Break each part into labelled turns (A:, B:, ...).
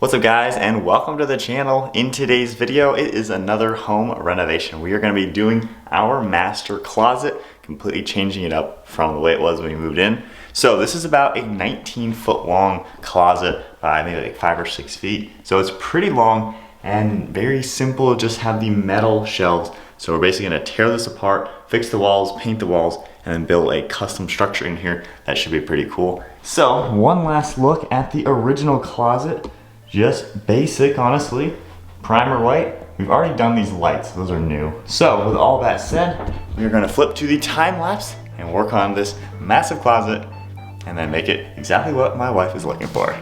A: What's up guys, and welcome to the channel. In today's video, it is another home renovation. We are going to be doing our master closet, completely changing it up from the way it was when we moved in. So this is about a 19-foot long closet by maybe like 5 or 6 feet. So it's pretty long and very simple, just have the metal shelves. So we're basically going to tear this apart, fix the walls, paint the walls, and then build a custom structure in here. That should be pretty cool. So one last look at the original closet. Just basic, honestly. Primer white. We've already done these lights, those are new. So with all that said, we are gonna flip to the time lapse and work on this massive closet and then make it exactly what my wife is looking for.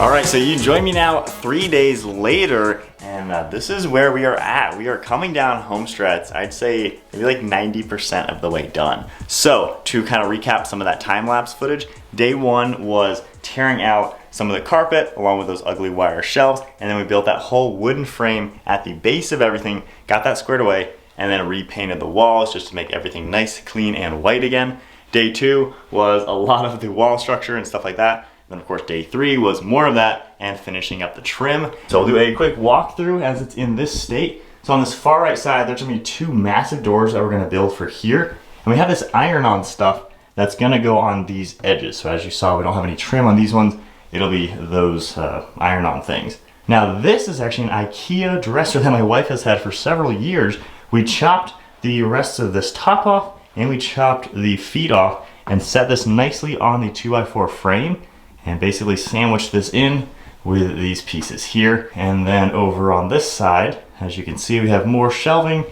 A: All right, so you join me now 3 days later, and this is where we are at. We are coming down home stretch. I'd say maybe like 90% of the way done. So to kind of recap some of that time-lapse footage, day one was tearing out some of the carpet along with those ugly wire shelves, and then we built that whole wooden frame at the base of everything, got that squared away, and then repainted the walls just to make everything nice, clean, and white again. Day two was a lot of the wall structure and stuff like that. Then of course day three was more of that and finishing up the trim. So I'll do a quick walkthrough as it's in this state. So on this far right side, there's gonna be two massive doors that we're gonna build for here. And we have this iron-on stuff that's gonna go on these edges. So as you saw, we don't have any trim on these ones. It'll be those iron-on things. Now this is actually an IKEA dresser that my wife has had for several years. We chopped the rest of this top off and we chopped the feet off and set this nicely on the 2x4 frame and basically sandwiched this in with these pieces here. And then over on this side, as you can see, we have more shelving.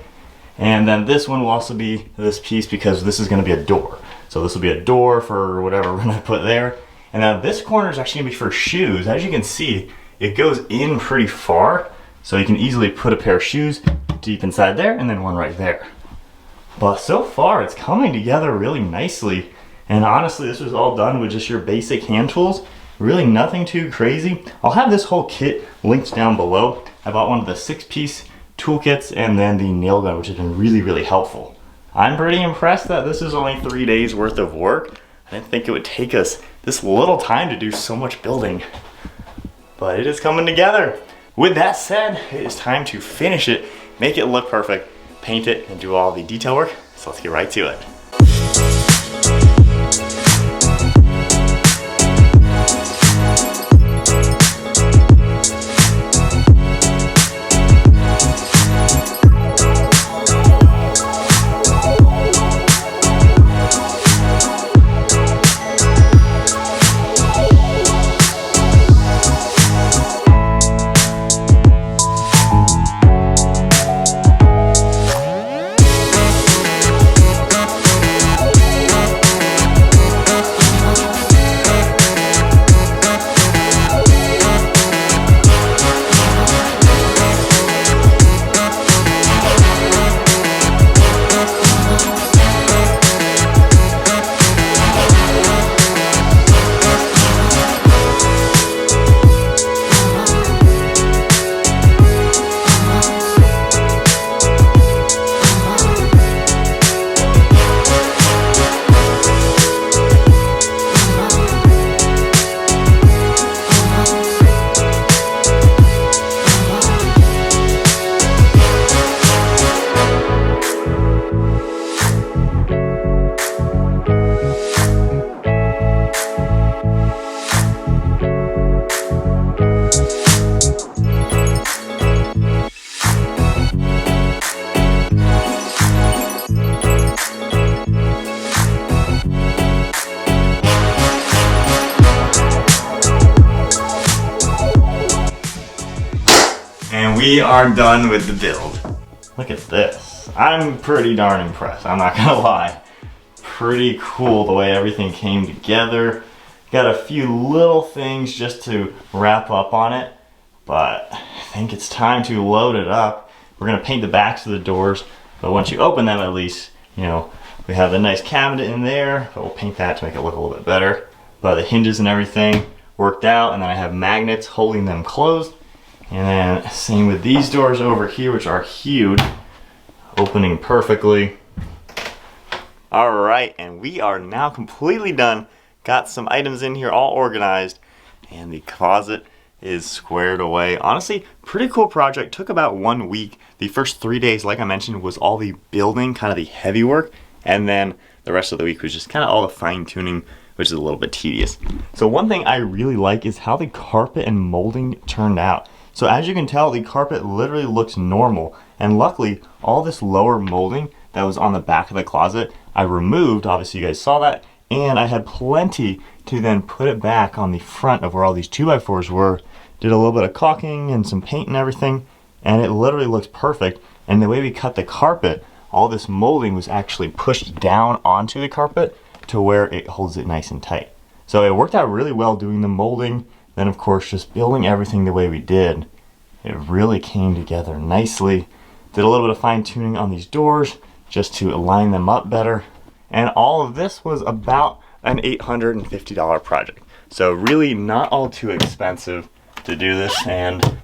A: And then this one will also be this piece because this is gonna be a door. So this will be a door for whatever we're gonna put there. And now this corner is actually gonna be for shoes. As you can see, it goes in pretty far. So you can easily put a pair of shoes deep inside there and then one right there. But so far it's coming together really nicely. And honestly, this was all done with just your basic hand tools. Really nothing too crazy. I'll have this whole kit linked down below. I bought one of the 6-piece toolkits and then the nail gun, which has been really, really helpful. I'm pretty impressed that this is only 3 days worth of work. I didn't think it would take us this little time to do so much building, but it is coming together. With that said, it is time to finish it, make it look perfect, paint it, and do all the detail work. So let's get right to it. We are done with the build. Look at this. I'm pretty darn impressed, I'm not gonna lie. Pretty cool the way everything came together. Got a few little things just to wrap up on it, but I think it's time to load it up. We're gonna paint the backs of the doors, but once you open them at least, you know, we have a nice cabinet in there, but we'll paint that to make it look a little bit better. But the hinges and everything worked out, and then I have magnets holding them closed. And then same with these doors over here, which are huge, opening perfectly. All right, and we are now completely done. Got some items in here all organized, and the closet is squared away. Honestly, pretty cool project. Took about 1 week. The first 3 days, like I mentioned, was all the building, kind of the heavy work, and then the rest of the week was just kind of all the fine tuning, which is a little bit tedious. So one thing I really like is how the carpet and molding turned out. So as you can tell, the carpet literally looks normal, and luckily all this lower molding that was on the back of the closet I removed. Obviously you guys saw that, and I had plenty to then put it back on the front of where all these 2x4s were. Did a little bit of caulking and some paint and everything, and it literally looks perfect. And the way we cut the carpet, all this molding was actually pushed down onto the carpet to where it holds it nice and tight. So it worked out really well doing the molding, Then of course, just building everything the way we did, it really came together nicely. Did a little bit of fine tuning on these doors just to align them up better. And all of this was about an $850 project. So really not all too expensive to do this, and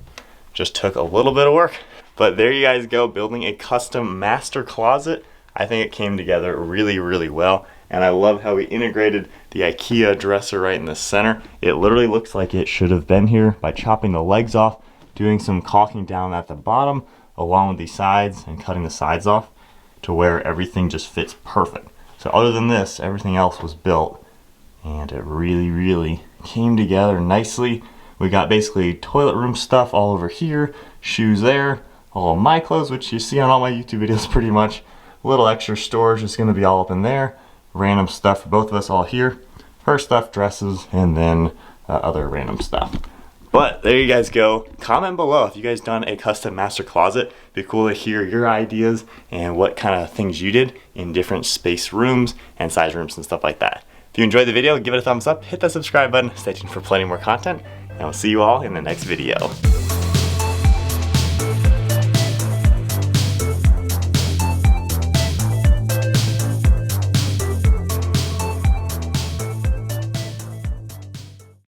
A: just took a little bit of work. But there you guys go, building a custom master closet. I think it came together really, really well. And I love how we integrated the IKEA dresser right in the center. It literally looks like it should have been here by chopping the legs off, doing some caulking down at the bottom along with the sides and cutting the sides off to where everything just fits perfect. So other than this, everything else was built, and it really, really came together nicely. We got basically toilet room stuff all over here, shoes there, all of my clothes, which you see on all my YouTube videos pretty much. A little extra storage is gonna be all up in there. Random stuff for both of us all here. Her stuff, dresses, and then other random stuff. But there you guys go. Comment below if you guys done a custom master closet. Be cool to hear your ideas and what kind of things you did in different space rooms and size rooms and stuff like that. If you enjoyed the video, give it a thumbs up, hit that subscribe button, stay tuned for plenty more content, and I'll see you all in the next video.